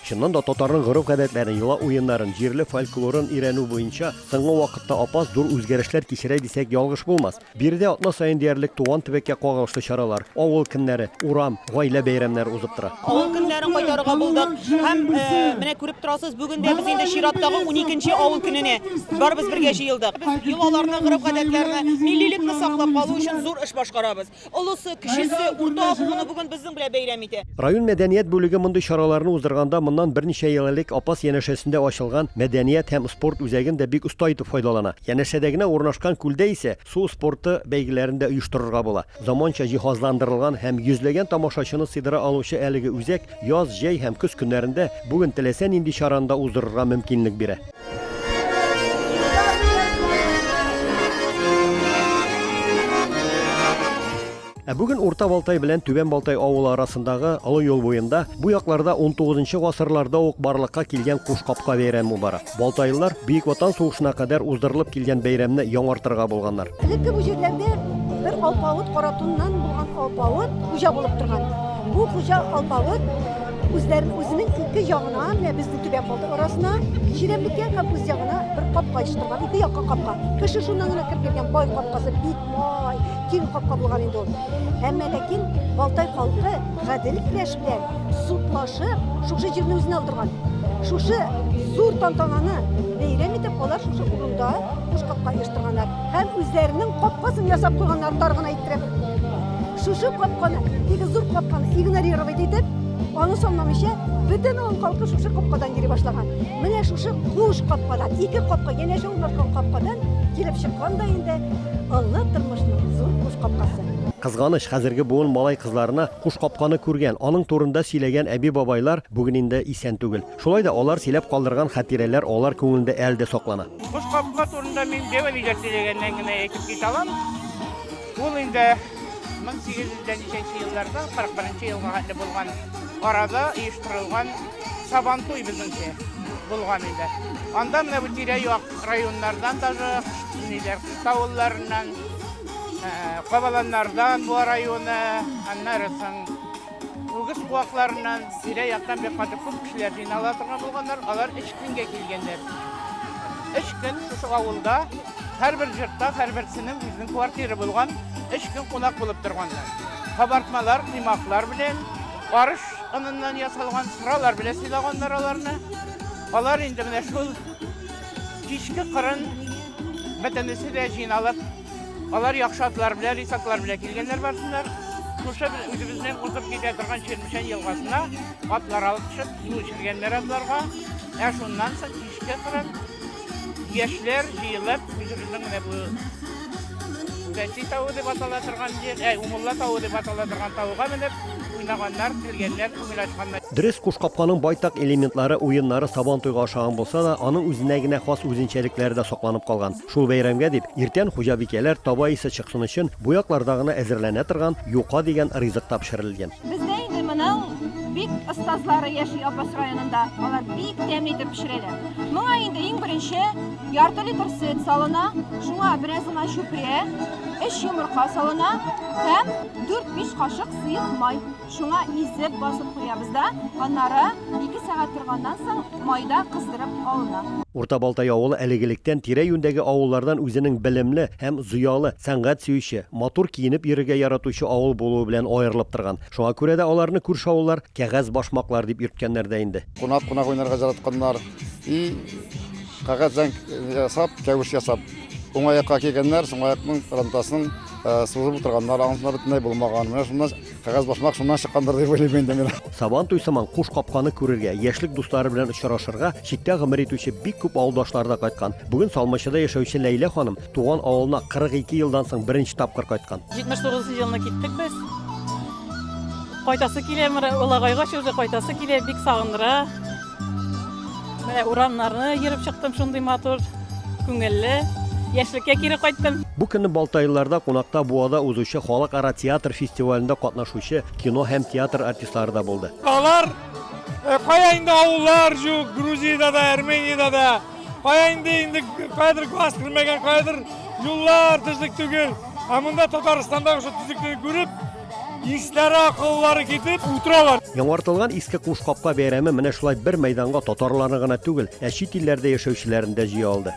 Чыннан да татарның гореф-гадәтләрен, йола уеннарын, җирле фольклорын өйрәнү буенча соңгы вакытта апас зур үзгәрешләр кичерә дисәк ялгыш булмас. Биредә атна саен диярлек туган төбәккә кагылышлы чаралар, авыл көннәре, урам, гаилә бәйрәмнәре узып тора. Авыл көннәрен кайтарырга булдык. Һәм менә күреп торасыз, бүген дә без инде чираттагы 12нче авыл көненә барыбыз бергә җыелдык. Без йолаларны, гореф-гадәтләрне, милливлекне саклап калу өчен зур эш башкарабыз. Олысы, кечесе, урта буны бүген безнең белән бәйрәм итә. Район мәдәният бүлеге мондый чараларны уздырганда моннан берничә ел элек апас янәшәсендә ачылган мәдәният һәм спорт үзәген дә бик оста итеп файдалана. Янәшәдә генә урнашкан күлдә исә су спорты бәйгеләрендә оештырырга була. Заманча җиһазландырылган һәм йөзләгән тамашачыны сыйдыра алучы әлеге үзәк яз, җәй һәм көз көннәрендә бүген теләсә нинди чараны да уздырырга мөмкинлек бирә. Бүген Урта Балтай белән Түбән Балтай авылы арасындагы олы юл буенда бу якларда 19 гасырларда ук барлыкка килгән Кушкапка бәйрәме бара. Балтайлар Бөек Ватан сугышына кадәр уздырылып килгән бәйрәмне яңартырга булганнар. Элекке бу җирләрдә бер алпавыт каратуннан булган алпавыт хуҗа булып торган. Бу хуҗа алпавыт үзенең ике ягына, менә безнең Түбән Балтай арасына, Чирәмлеккә һәм үз ягына бер капка җитергән, ике якка капка. Кеше шуннан гына кирип кергән бай капкасы бик май, киң капка булган инде ул. Һәм ләкин Балтай халкы гадел көрәш белән судлашып, шушы җирне үзенә алдырган. Шушы зур тантананы бәйрәм итеп алар шушы урында Кушкапка оештырганнар. Һәм үзләренең капкасын ясап куйганнар таргына иттереп. Шушы капканы, ике зур капканы игнорировать итеп, аны санамыйча бөтен авыл халкы шушы капкадан йөри башлаган. Менә шушы Кушкапкадан, ике капка, янәшә урнашкан капкадан килеп чыккан да инде олы тормышның зур Кушкапкасы. Кызганыч, хәзерге буын малай кызларына Кушкапканы күргән, аның турында сөйләгән әби-бабайлар бүген инде исән түгел. Шулай да алар сөйләп калдырган хатирәләр алар күңелендә әле дә саклана. Кушкапка турында мин дәвалыйда сөйләгәннән генә әйтеп китә алам. Ул инде 1800 елларда 41 елга хәтле булган арада оештырылган Сабантуй безнеңчә булган иде. Анда менә бу тирә-як районнардан даже авылларыннан, Кабаланнардан бу районы, аннарысын үгез куакларыннан тирә-яктан бик каты күп кешеләр җыйнала торган булганнар, алар 3 көнгә килгәннәр. 3 көн шушы авылда һәрбер җыртта, һәрберсенең үзенең квартиры булган, 3 көн кунак булып торганнар. Кабартмалар, кыймаклар белән, арыш аныннан ясалган сыралар белән сыйлаганнар аларны. Алар инде менә шул кичке кырын бөтенесе дә җыйналып, алар яхшы атлар белән, рисаклар белән килгәннәр барсыннар. Шушы үзебезнең узып китә торган Чирмешән елгасына атлар алып төшеп, су эчергәннәр атларга. Шуннан соң кичке кырын яшьләр җыелып, үзебезнең менә бу Бәси тауы дип атала торган җир, Умулла тауы дип атала торган тауга менеп уйнаганнар, килгәннәр, күңел ачканнар. Дөрес, Кушкапканың байтак элементлары, уеннары Сабантуйга охшаган булса да, аның үзенә генә хас үзенчәлекләре дә сакланып калган. Шул бәйрәмгә дип, иртән хуҗабикәләр таба исе чыксын өчен бу якларда гына әзерләнә торган юка дигән ризык тапшырылган. Бездә инде моның бик остазлары яши Апас районында. Алар бик тәмле итеп пешерәләр. Моңа инде иң беренче ярты литр сөт салына, шуңа бераз гына чүпрә, 3 йомырка салына һәм 4-5 кашык сыек май. Шуңа изеп басып куябыз да, аннары 2 сәгать торганнан соң майда кыздырып алына. Урта Балтай авылы әлегелектән тирә-юньдәге авыллардан үзенең белемле һәм зыялы, сәнгать сөюче, матур киенеп йөрергә яратучы авыл булуы белән аерылып торган. Шуңа күрә дә аларны күрше авыллар кәгазь башмаклар дип йөрткәннәр дә инде. Кунак уйнарга яратканнар, кәгазьдән ясап, кәвеш ясап, уңаякка килгәннәр, уңаякның рантасын сузып утырганнар, аңсына бөтенләй булмаган. Менә шуннан кәгазь башмак шуннан чыккандыр дип уйлыйм инде мин. Сабантуй сыман Кушкапканы күрергә, яшьлек дуслары белән очрашырга читтә гомер итүче бик күп авылдашлар да кайткан. Бүген Салмачыда яшәүче Ләйлә ханым туган авылына 42 елдан соң беренче тапкыр кайткан. 79 елына киттек без. Кайтасы килә, Улагайга шушы кайтасы килә, бик сагындыра. Менә урамнарны йөреп чыктым, шундый матур, күңелле. Яшьлеккә кире кайттым. Бу көнне Балтайларда кунакта Буада узучы халыкара театр фестивалендә катнашучы кино һәм театр артистлары да булды. Алар кая инде авыллар жук, Грузиядә дә, Армениядә дә, кая инде кайдыр газ кирмәгән, кайдыр юллар төзек түгел. Монда Татарстанда шул төзекне күреп, исләре, акыллары китеп утыралар. Яңартылган иске куш капка бәйрәме менә шулай бер мәйданга татарларны гына түгел, ә чит илләрдә яшәүчеләрне дә җыя алды.